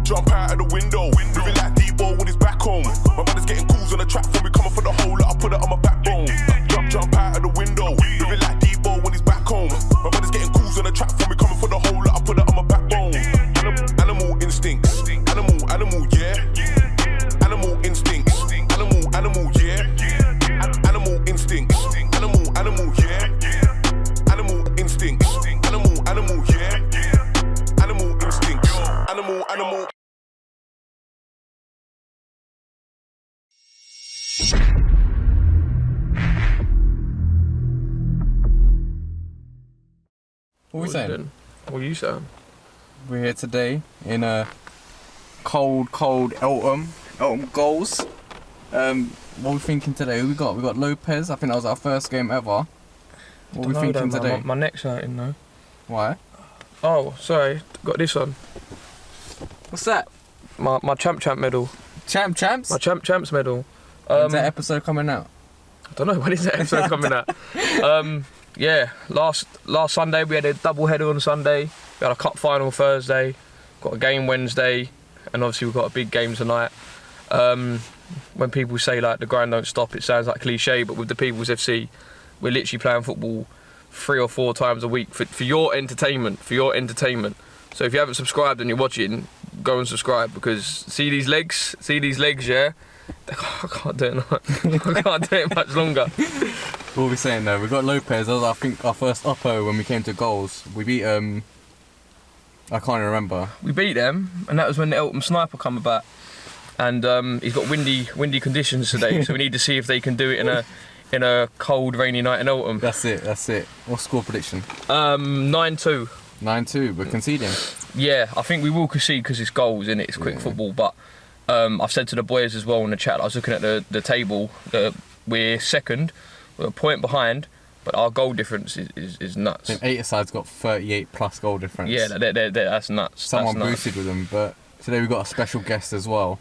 Jump out of the window, moving like D-ball with his back home. My brother's getting calls on the track from me, coming for the whole lot, I put it on my backbone. Jump out of the window, moving like D-ball when he's back home. My brother's getting calls on the track from me, coming for the whole lot, I put it on my backbone. Animal instincts, animal, yeah. Animal instincts, animal, yeah. Animal instincts, animal, yeah. Animal instincts, animal, yeah. Animal instincts, animal. What are we saying? What are you saying? We're here today in a cold Eltham goals. What are we thinking today? We got LOPEZ. I think that was our first game ever. What are we thinking today? My neck's hurting though. Why? Oh, sorry. Got this on. What's that? My champ medal. Champs? My champs medal. When's that episode coming out? I don't know, when is that episode coming out? Yeah, last Sunday we had a double header on Sunday. We had a cup final Thursday, got a game Wednesday, and obviously we've got a big game tonight. When people say like the grind don't stop, it sounds like cliche, but with the 5's FC, we're literally playing football 3 or 4 times a week for your entertainment. So if you haven't subscribed and you're watching, go and subscribe, because see these legs, yeah? I can't do it much longer. What are we saying though? We got LOPEZ. That was, I think, our first uppo when we came to goals. We beat I can't even remember. We beat them, and that was when the Eltham sniper come about. And he's got windy conditions today, so we need to see if they can do it in a cold, rainy night in Eltham. That's it. What's score prediction? 9-2. 9-2. We're conceding. Yeah, I think we will concede because it's goals, innit? It's quick football, but. I've said to the boys as well in the chat, I was looking at the table, we're second, we're a point behind, but our goal difference is nuts. I think 8-a-side's got 38 plus goal difference. Yeah, that's nuts. Someone that's boosted with them, but today we've got a special guest as well,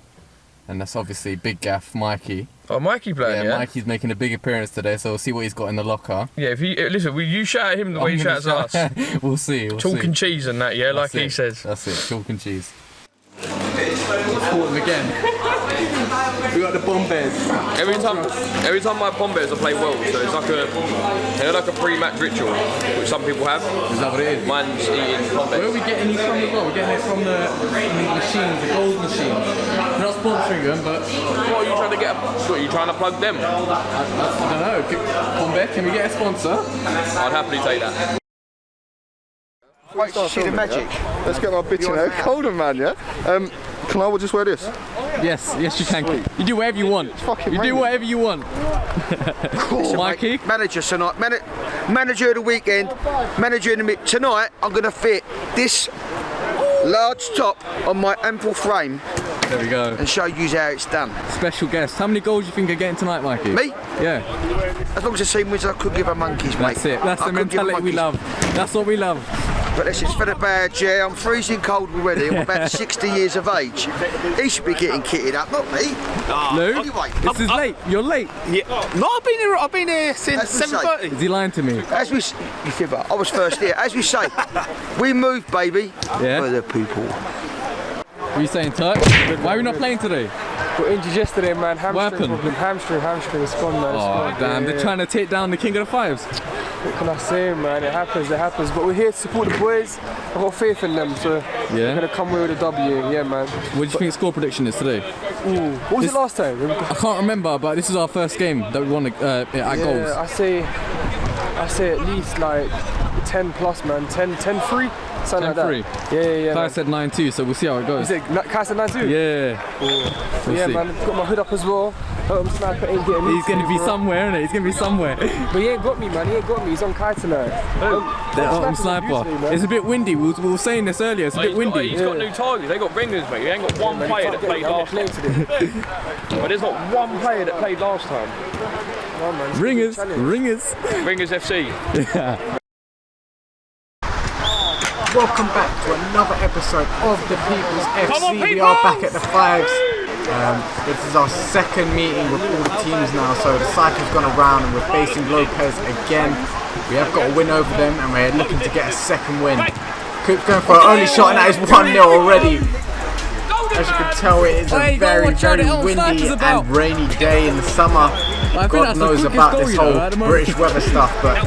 and that's obviously Big Gaff, Mikey. Oh, Mikey playing, yeah? Mikey's making a big appearance today, so we'll see what he's got in the locker. Yeah, if you listen, will you shout at him the way he shouts at us? We'll see. Chalk and cheese and that, yeah, that's like he says. That's it, chalk and cheese. Let's call him again. We got the Bombears. Every time my Bombears I play well, so it's like a pre-match ritual, which some people have. Is that what it is? Mine's eating Bombears. Where are we getting these from as well? We're getting it from the machines, the gold machines. We're not sponsoring them, but... What are you trying to get? What, are you trying to plug them? I don't know. Bombear, can we get a sponsor? I'd happily take that. Wait, see the magic. Let's get my bitch in there. Colder man, yeah? Can I just wear this? Yes, you can. Sweet. You do whatever you want. You do whatever you want. Cool. Mikey? Manager tonight. Manager of the weekend. Manager in the mid. Tonight, I'm going to fit this large top on my ample frame. There we go. And show you how it's done. Special guest. How many goals do you think are getting tonight, Mikey? Me? Yeah. As long as the team wins, I could give a monkeys, mate. That's it. That's the mentality we love. That's what we love. But this is for the badge, yeah. I'm freezing cold already. I'm about 60 years of age. He should be getting kitted up, not me. Lou, anyway, this is late. You're late. Yeah. No, I've been here since 7:30. Is he lying to me? As we, you fibber. I was first here. As we say, we move, baby. Yeah. For the people. What are you saying, Turk? Why are we not playing today? Got injured yesterday, man. Hamstring problem. Hamstring. It's gone, man. Oh, damn. Yeah. They're trying to take down the king of the 5's. What can I say, man? It happens. But we're here to support the boys. I've got faith in them, so we're going to come away with a W. Yeah, man. What do you think score prediction is today? What was it last time? I can't remember, but this is our first game that we won at goals. I say at least like 10 plus, man. 10-3. Something 10-3. Like that. Yeah. Kai said 9-2, so we'll see how it goes. Kai said 9-2? Yeah. We'll see. Man, I've got my hood up as well. Sniper ain't getting me. He's going to be somewhere, isn't he? He's going to be somewhere. But he ain't got me, man. He ain't got me. He's on Kai tonight. Sniper. It's a bit windy. We were saying this earlier. It's a bit windy. He's got new targets. They got ringers, mate. You ain't got one player that played last time. But there's not one player that played last time. No, man. Ringers FC. Yeah. Welcome back to another episode of the 5's FC. We are back at the 5's. This is our second meeting with all the teams now, so the cycle's gone around and we're facing LOPEZ again. We have got a win over them and we're looking to get a second win. Coop's going for an only shot and that is 1-0 already. As you can tell, it is a very, very windy and rainy day in the summer. God knows about this whole British weather stuff, but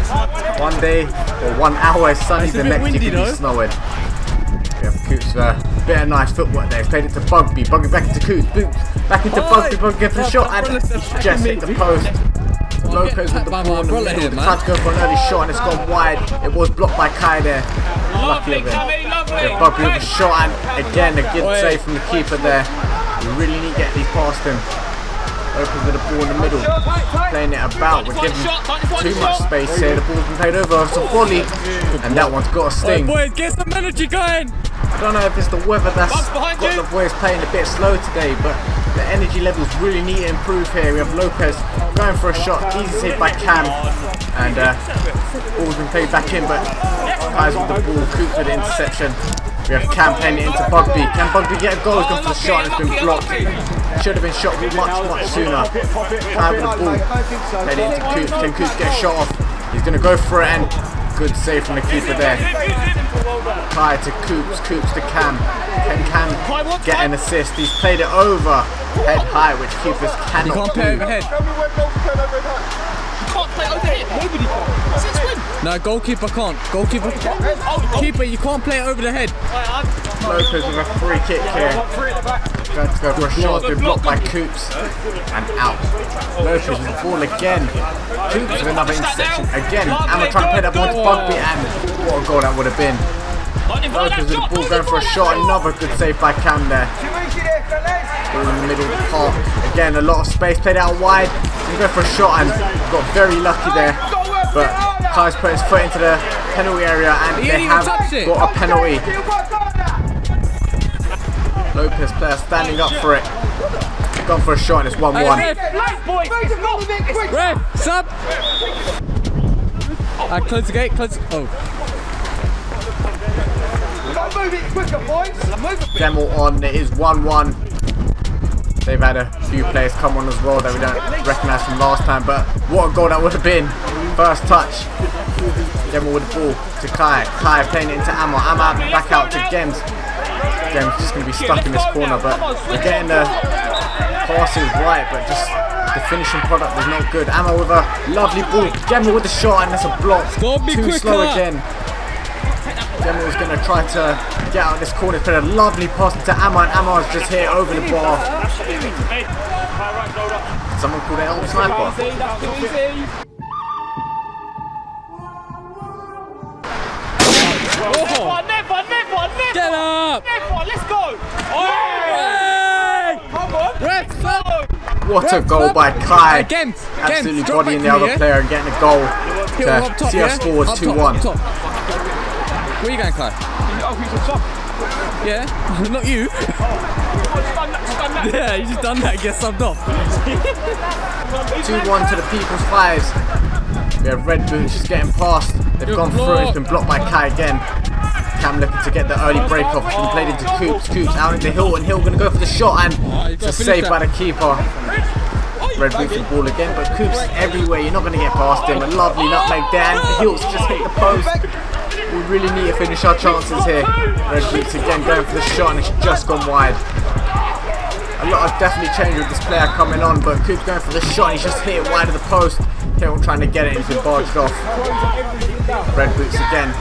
one day or 1 hour is sunny, the next it could be snowing. We have Coops for a bit of nice footwork there. He's played it to Bugby. Bugby back into Coops. Boots back into Bugby. Bugby gets the shot and he's just hit the post. Lopez with the ball in the middle. Tried to go for an early shot and it's gone wide. It was blocked by Kai there. Lucky of him. Yeah, Bugby with a shot and again a good save from the keeper there. We really need to get these past him. Lopez with the ball in the middle. Playing it about. We're giving too much space here. The ball's been played over. It's a volley. And that one's got a sting. Boys, get some energy going. I don't know if it's the weather that's got the boys playing a bit slow today, but the energy levels really need to improve here. We have Lopez going for a shot, easy save by Cam, and ball's been played back in, but guys with the ball, Coop with the interception. We have Cam playing it into Bugby. Can Bugby get a goal? He's gone for the shot and it's been blocked. Should have been shot much sooner. Kai with the ball, played it into Coops. Can Coops get a shot off? He's going to go for it and good save from the keeper there. Kai to Coops, Coops to Cam. Can Cam get an assist? He's played it over head high, which keepers cannot do. You can't play overhead. You can't play overhead. Nobody can. Since when? No, goalkeeper can't. Goalkeeper can't. Keeper, you can't play it over the head. Lopez with a free kick here. Going to go for a shot, been blocked by Coops and out. Lopez with the ball again. Coops with another interception again. Amma trying to play that ball to Bugby and what a goal that would have been. Lopez with the ball going for a shot, another good save by Cam there. Ball in the middle of the park. Again, a lot of space, played out wide. He's going for a shot and got very lucky there. But Kai's put his foot into the penalty area and they have got a penalty. Lopez player standing up for it. Gone for a shot and it's 1-1. Ref, sub! Close the gate, close. Oh. Demo on, it is 1-1. They've had a few players come on as well that we don't recognise from last time, but what a goal that would have been. First touch. Demo with the ball to Kai. Kai playing it into Amma. Amma back out to Gems. Gems just going to be stuck in this corner, but we're getting the passes right, but just the finishing product is not good. Amma with a lovely ball. Gemma with the shot and that's a block. Too slow again. Gemma was going to try to get out of this corner. Played a lovely pass to Amma and Amma was just here over the bar. Someone called it eltham sniper. Never. Get up! Never, let's go. Come on. Ref, sub! What a goal by Kai. Gems, Absolutely drop bodying back the to me, other player and getting a goal Up to top, see us forward Up 2-1. top. Where are you going, Kai? Yeah, not you. Yeah, you just done that and get subbed off. 2-1 to the People's 5's. We have Red Boots just getting past. They've gone through. It's been blocked by Kai again. Cam looking to get the early break off. It's been played into Coops. Coops out into Hill and Hill going to go for the shot and it's a save by the keeper. Red Boots with the ball again, but Coops everywhere. You're not going to get past him. A lovely nutmeg there. And Hill's just hit the post. We really need to finish our chances here. Red Boots again going for the shot and it's just gone wide. A lot has definitely changed with this player coming on, but Coops going for the shot and he's just hit it wide of the post. Hill trying to get it and he's been barged off. Red Boots again.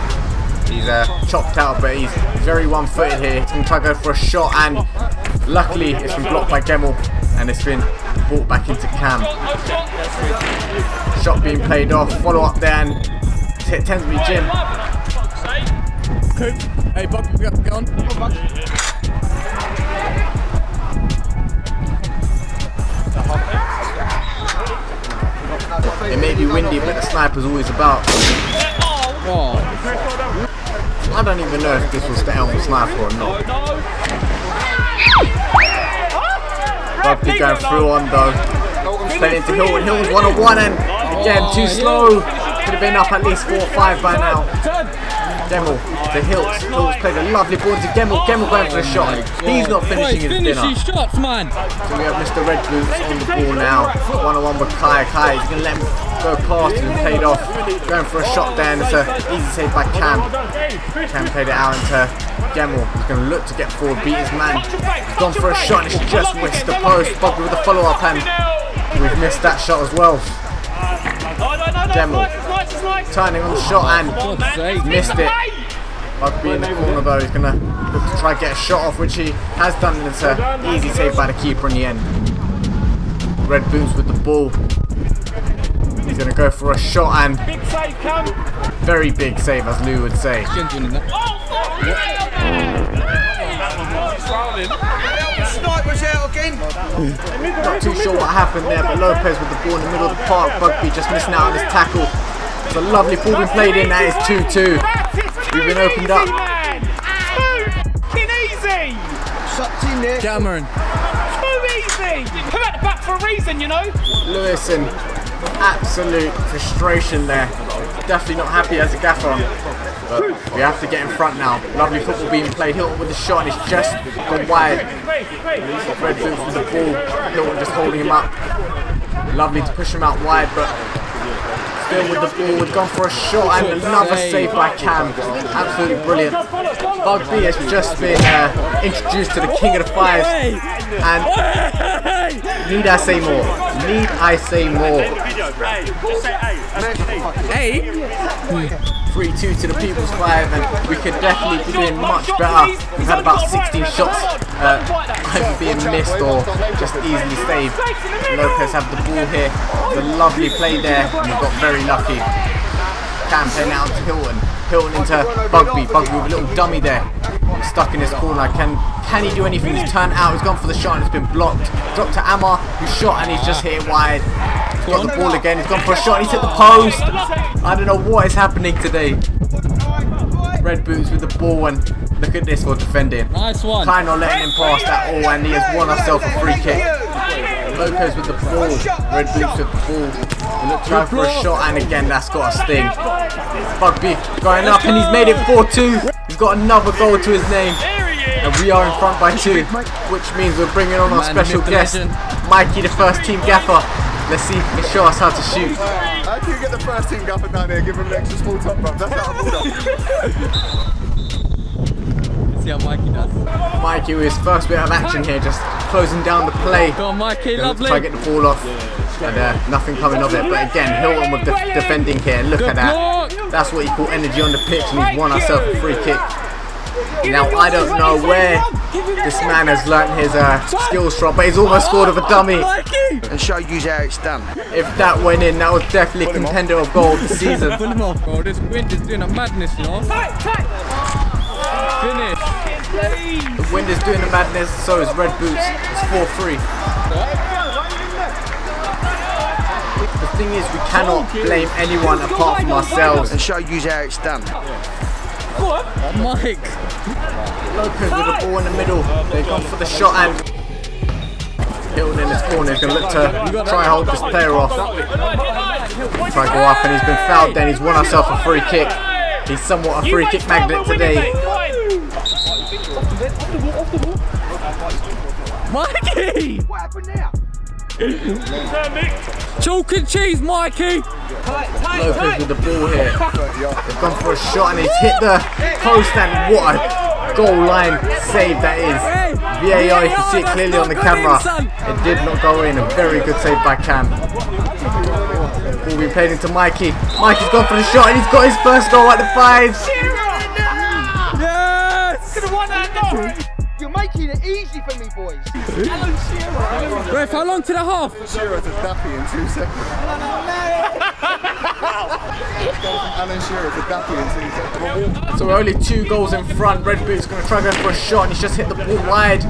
He's chopped out, but he's very one-footed here. He's going to try to go for a shot and luckily it's been blocked by Gemmel and it's been brought back into Cam. Shot being played off, follow up there and it tends to be Jim. Hey, Buck, get on. It may be windy, but the sniper's always about. Oh. I don't even know if this was the eltham sniper or not. Bugby going through on though. Played into Hill and Hill's 1-on-1 and again too slow. Could have been up at least 4 or 5 by now. Gemmell to Hiltz. Hiltz played a lovely ball to Gemmell. Gemmell going for a shot. He's not finishing his dinner. Finish his shots, man. So we have Mr. Red Boots on the ball now. 1-on-1 with Kai. Kai is going to let him go past and played off. Going for a shot there, and it's an easy save by Cam. Cam played it out into Gemmell. He's going to look to get forward, beat his man. He's gone for a shot and it's just missed the post. Bugby with a follow-up, and we've missed that shot as well. Gemmell turning on the shot and missed it. Bugby in the corner though, he's going to look to try and get a shot off, which he has done, and it's an easy save by the keeper in the end. Red Boots with the ball. He's going to go for a shot and very big save, as Lou would say. Sniper's out again. Not too sure what happened there, but Lopez with the ball in the middle of the park. Bugby just missing out on his tackle. It's a lovely ball being played in. That is 2-2. We've been opened up. Easy. Sucked in there. Cameron. Too easy. Come at the back for a reason, you know. Lewis in absolute frustration there. Definitely not happy as a gaffer. But we have to get in front now. Lovely football being played. Hilton with the shot and it's just gone wide. Red Boots with the ball. Hilton just holding him up. Lovely to push him out wide, but still with the ball. We've gone for a shot and another save by Cam. Absolutely brilliant. Bugby has just been introduced to the king of the 5's. And need I say more? Need I say more? Hey! 3-2 to the People's 5, and we could definitely be doing much better. We've had about 16 shots either being missed or just easily saved. Lopez have the ball here. It's a lovely play there, and we got very lucky. Cam playing out to Hilton. Hilton into Bugby. Bugby with a little dummy there. He's stuck in his corner. Can he do anything? He's turned out. He's gone for the shot and it's been blocked. Dropped to Amar, who shot and he's just hit it wide. He's got the ball again. He's gone for a shot. He's hit the post. I don't know what is happening today. Red Boots with the ball, and look at this for defending. Nice one. Kind not letting him pass at all, and he has won himself a free kick. Lopez with the ball. Red Boots with the ball. He looked to go for a shot, and again that's got a sting. Bugby going up, and he's made it 4-2. He's got another goal to his name, and we are in front by 2, which means we're bringing on our special guest, Mikey, the first team gaffer. Let's see if he can show us how to shoot. How do you get the first team gaffer down here, give him an extra small top, bro? That's how I pulled up. See how Mikey does. Mikey with his first bit of action here, just closing down the play. Go on, Mikey, lovely. Try to get the ball off, and nothing coming of it. But again, Hilton with the defending here. Look at that. That's what you call energy on the pitch, and he's won ourselves a free kick. Now I don't know where this man has learnt his skills from, but he's almost scored with a dummy. And show you how it's done. If that went in, that was definitely a contender of goal this season. Pull him off, bro. This wind is doing a madness, you know. Finish. The wind is doing the madness, so is Red Boots. It's 4-3. The thing is, we cannot blame anyone apart from ourselves. And show you how it's done. Mike. Lopez with the ball in the middle. They've gone for the shot, and Hilton in his corner is going to look to try and hold this player off. Try and go up, and he's been fouled then. He's won himself a free kick. He's somewhat a free kick magnet today. Mikey! What happened there? Chalk and cheese, Mikey! Lopez with the ball here. They've gone for a shot and he's hit the post, and what a goal line save that is. VAR, you can see it clearly on the camera. It did not go in. A very good save by Cam. Ball being played into Mikey. Mikey's gone for the shot and he's got his first goal at the 5's. Yes! You're making it easy for me, boys. Ref, how long to the half? Shearer to Daffy in 2 seconds. Alan Shearer to Daffy in 2 seconds. So we're only 2 goals in front. Red Boots going to try to go for a shot and he's just hit the ball wide.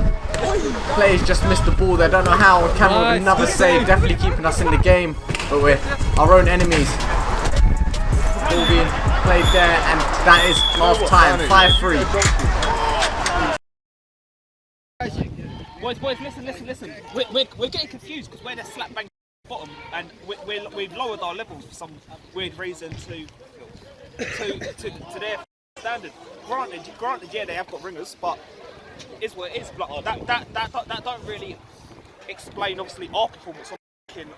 Players just missed the ball there. Don't know how. And Cameron with another save, definitely keeping us in the game. But we're our own enemies. Ball being played there, and that is half time. 5-3. Boys, listen. We're getting confused because we're in a slap bang bottom, and we've lowered our levels for some weird reason to their standard. Granted, yeah, they have got ringers, but it's what it is. Like, that don't really explain, obviously, our performance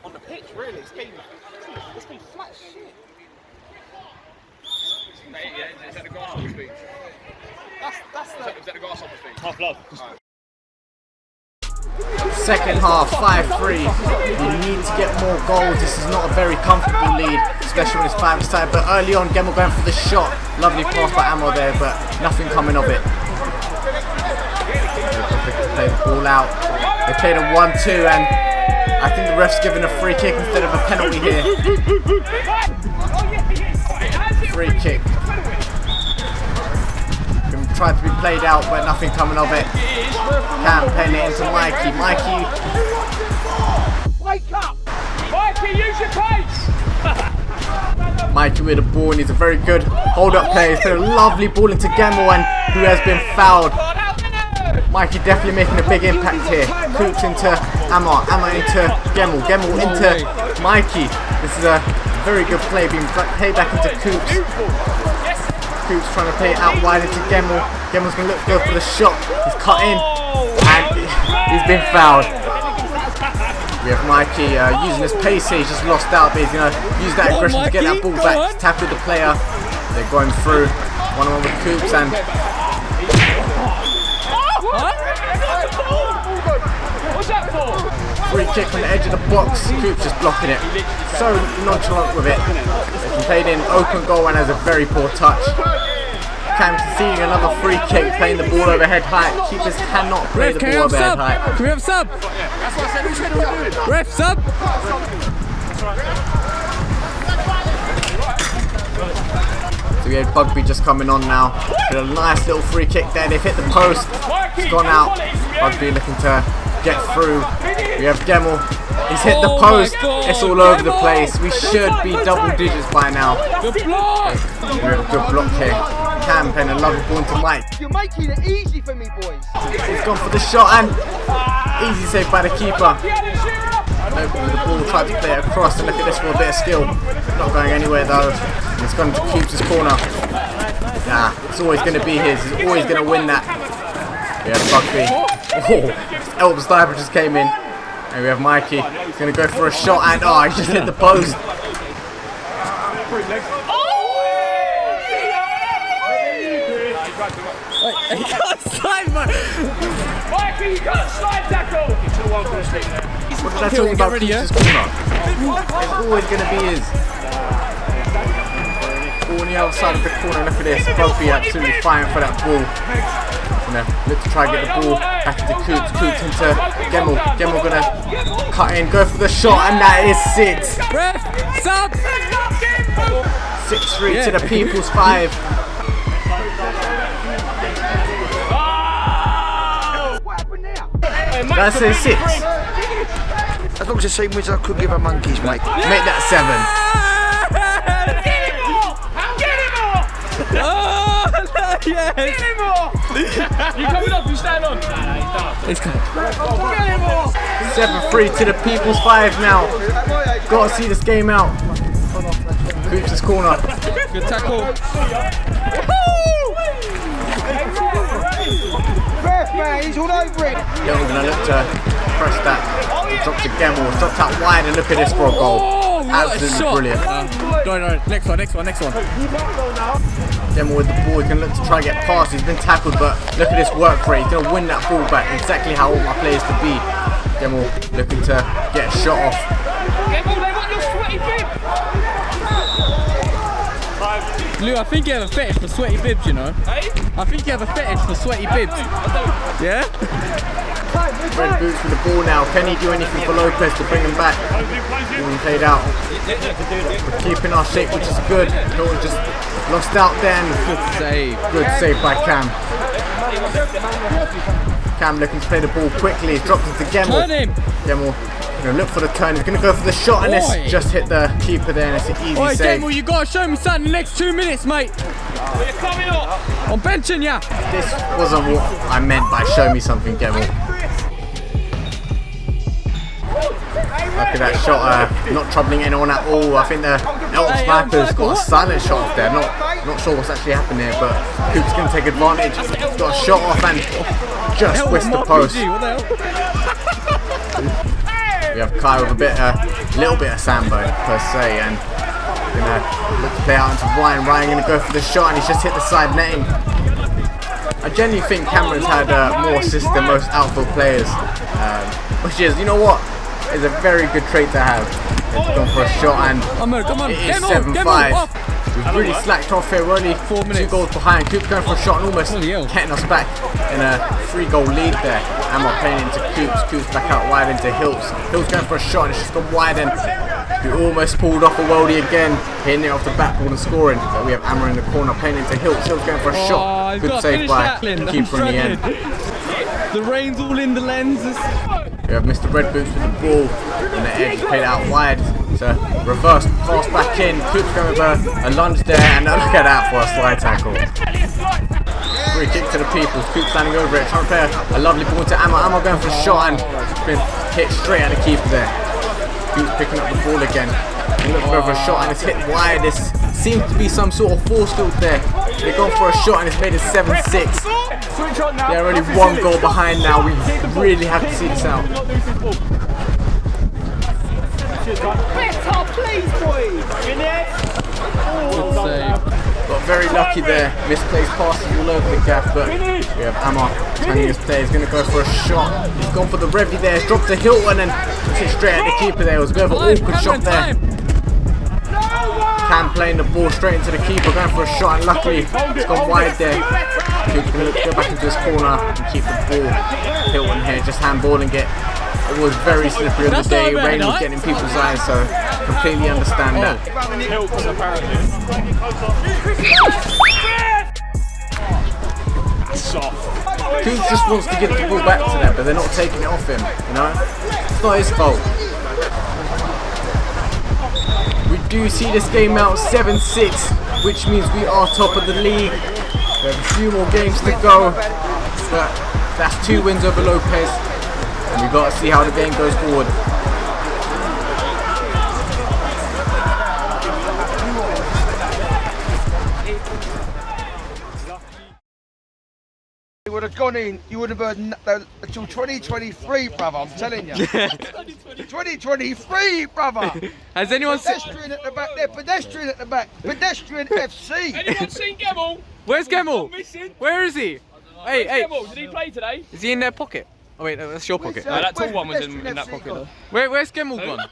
on the pitch. Really, it's been flat as shit. Is that the Grasshopper speech? Is that the Grasshopper speech? Tough love. Second half, 5-3. You need to get more goals. This is not a very comfortable lead, especially when it's 5 side. But early on, Gemmell going for the shot. Lovely pass by Ammo there, but nothing coming of it. They play the ball out. They played a 1-2, and I think the ref's giving a free kick instead of a penalty here. Free kick. Tried to be played out, but nothing coming of it. Cam playing it into Mikey. Wake up! Mikey, use your pace! Mikey with the ball, and he's a very good hold-up player. He's put a lovely ball into Gemmell, and who has been fouled. Mikey definitely making a big impact here. Coops into Ammo into Gemmell into Mikey. This is a very good play, being played back into Coops. Coops trying to play it out wide into Gemmell. Gemmell's going to go for the shot. He's cut in, and he's been fouled. We have Mikey using his pace here. He's just lost out, but he's going to use that aggression to get that ball back. He's tackled the player. They're going through one-on-one with Coops, and free kick from the edge of the box. Coops just blocking it. So nonchalant with it. It's played in open goal and has a very poor touch. Cam conceding another free kick, playing the ball overhead high. Keepers cannot play the ball overhead high. Can we have sub? Ref, sub! So we had Bugby just coming on now. With a nice little free kick there. They've hit the post. It's gone out. Bugby looking to get through. We have Gemmell. He's hit the post. It's all over the place. We should be double digits by now. Good block! We have a good block here. Cam playing a lovely ball into Mike. You're making it easy for me, boys. He's gone for the shot, and easy save by the keeper. Open with the ball, tried to play it across, and look at this for a bit of skill. Not going anywhere though. It's gone to Coops' corner. Nah, it's always going to be his. He's always going to win that. We have Bugby. Oh, Elton Sniper just came in. And we have Mikey. He's going to go for a shot, and he just hit the post. He can't slide, man! Mikey, you can't slide tackle! What did I tell you about Coops' corner? It's always going to be his. Ball on the other side of the corner, look at this. Bugby absolutely fighting for that ball. Look to try and get the ball back into Coops. Coops into Gemmell. Gemmell going to cut in, go for the shot, and that is 6. Ref, sub! 6-3 to the People's 5. What happened there? Did I say 6? As long as the same wins, I could give her monkeys, mate. Make that 7. Oh, no, yes! Get him more! You coming up, you stand on? It's coming. Get him more! 7-3 to the People's 5 now. Gotta see this game out. Coops' corner. Good tackle. Ref, man, he's all over it. Young gonna look to press that. Drop to Gemmell. Drop that wide, and look at this for a goal. Oh, what a Absolutely shot. brilliant. No, next one. Gemmell with the ball. He's gonna look to try and get past. He's been tackled, but look at this work rate. He's gonna win that ball back. Exactly how I want my players to be. Gemmell looking to get a shot off. Gemmell, they want your sweaty bib! Lou, I think you have a fetish for sweaty bibs, you know? Hey? I think you have a fetish for sweaty bibs. Yeah? Red Boots with the ball now. Can he do anything for Lopez to bring him back? Being played out. We're keeping our shape, which is good. No one just lost out then. Good save. Good save by Cam. Cam looking to play the ball quickly. He's dropped into Gemmell. Turn him! Gemmell gonna look for the turn. He's gonna go for the shot, and it's just hit the keeper there, and it's an easy save. Gemmell, you gotta show me something in the next 2 minutes, mate. Well, you're coming up! I'm benching ya. This wasn't what I meant by show me something, Gemmell. Look at that shot, not troubling anyone at all. I think the Eltham sniper's got a silent shot off there. Not sure what's actually happened there, but Coop's going to take advantage. He's got a shot off and just whisked the post. We have Kai with a little bit of Sambo per se, and gonna look to play out into Ryan. Ryan gonna go for the shot, and he's just hit the side netting. I genuinely think Cameron's had more assists than most outfield players, which is, you know what, is a very good trait to have. He's gone for a shot, and it is 7-5. We've really slacked off here. We're only 4 minutes, 2 goals behind. Coop's going for a shot and almost getting us back in a 3-goal lead there. Amar playing into Coops. Coops back out wide into Hills. Hills going for a shot and it's just gone wide, and we almost pulled off a worldie again, hitting it off the backboard and scoring. But we have Amar in the corner playing into Hills. Hills going for a shot. Good save by the keeper in the end. The rain's all in the lenses. We have Mr. Red Boots with the ball and the edge played out wide. It's a reverse pass back in. Coops going with a lunge there, and look at that for a slide tackle. Free kick to the Peoples. Coops standing over it, trying to play a lovely ball to Amar. Amar going for a shot and it's been hit straight at the keeper there. Coops picking up the ball again. He looks over a shot and it's hit wide. This seems to be some sort of force field there. They've gone for a shot and it's made it 7-6. They're only 1 goal behind now. We really have to see this out. Good save. Got very lucky there. Misplaced passes all over the gaff, but we have Amar turning his play. He's going to go for a shot. He's gone for the Revy there. He's dropped the Hilton and hit straight at the keeper there. It was a bit of an awkward shot there. Cam playing the ball straight into the keeper, going for a shot, and luckily it's gone wide there. Keeper's going to go back into his corner and keep the ball. Hilton here just handballing it. It was very slippery on the day. Rain was getting in people's eyes, so completely understand that. Coops just wants to get the ball back to them, but they're not taking it off him, you know? It's not his fault. We do see this game out 7-6, which means we are top of the league. We have a few more games to go, but that's 2 wins over Lopez, and we've got to see how the game goes forward. You would have gone in, you would have heard until 2023, brother, I'm telling you. 2023, brother! Has anyone seen... Pedestrian at the back there, pedestrian at the back, pedestrian FC! Anyone seen Gemmell? Where's Gemmell? Missing. Where is he? Hey, hey. Gemmell, did he play today? Is he in their pocket? Oh wait, no, that's your pocket. No, that tall one was in that pocket though. Where's Gemmell gone?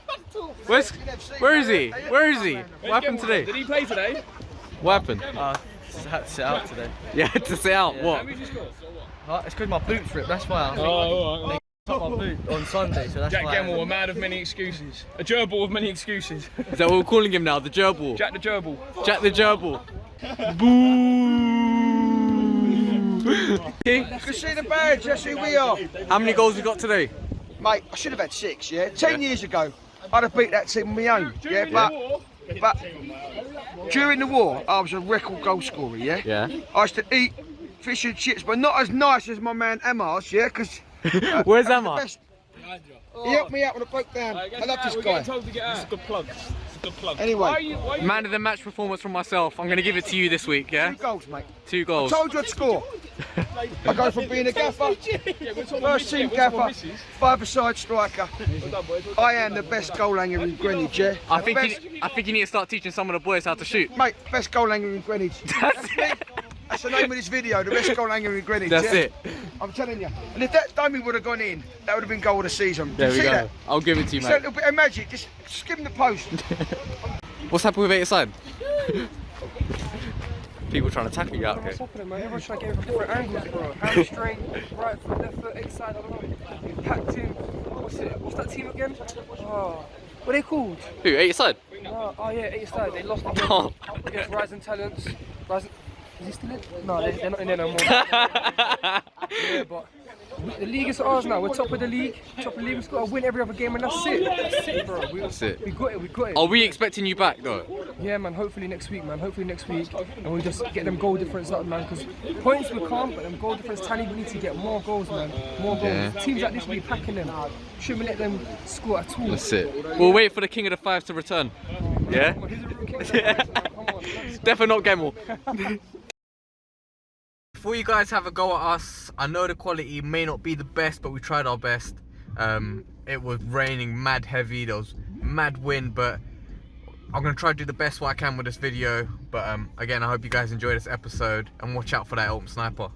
Where is he? Where is he? What happened today? Did he play today? What happened? Had to sit out today. Yeah, to sit out. Yeah. What? It's because my boots ripped, that's why I think alright. I took my boot on Sunday, so that's Jack why. Gemmell, a man of many excuses. A gerbil of many excuses. Is that what we're calling him now? The gerbil? Jack the gerbil. Jack the gerbil. Boo! You can see the badge, that's who we are. How many goals we got today? Mate, I should have had 6, yeah? 10 years ago, I'd have beat that team on my own, yeah? But during the war, I was a record goal scorer, yeah? Yeah. I used to eat fish and chips, but not as nice as my man Amar's, yeah? Because where's Amar? He helped me out when I broke down. I love this guy. Told to get out. It's a good plug. It's a good plug. Anyway, Man of the match performance from myself. I'm going to give it to you this week, yeah? 2 goals, mate. 2 goals. I told you I'd score. I go from being a gaffer, first team gaffer, 5-a-side striker. I am the best goal hanger in Greenwich, yeah? I think you need to start teaching some of the boys how to shoot. Mate, best goal hanger in Greenwich. That's the name of this video, the best goal hanger in Greenwich. That's yeah? it. I'm telling you. And if that dummy would have gone in, that would have been goal of the season. There we see go. That? I'll give it to you, Just a mate. little bit of magic, just skim the post. What's happened with 8 side? People trying to tackle you out here. Everyone's trying to get different angles, bro. Hamstring, right foot, left foot, 8 side, I don't know. Packed in. What's that team again? Oh, what are they called? Who? 8 side? No, oh yeah, 8 side. They lost again Oh. against Rising Talents. Rising. Is he still in? No, they're not in there no more. Yeah, but The league is ours now. We're top of the league. We've just got to win every other game, and that's it. That's it, bro. That's it. We got it. Are we expecting you back though? Yeah, man. Hopefully next week, and we'll just get them goal difference up, man. Because points we can't, but them goal difference tally. We need to get more goals, man. More goals. Yeah. Teams like this, we be packing them. Shouldn't let them score at all. That's it. We'll wait for the king of the 5's to return. Yeah. Come on, he's a real king of the fives, man. Come on. Definitely not Gemmell. Before you guys have a go at us, I know the quality may not be the best, but we tried our best. It was raining mad heavy, there was mad wind, but I'm going to try to do the best what I can with this video. But again, I hope you guys enjoy this episode and watch out for that Eltham sniper.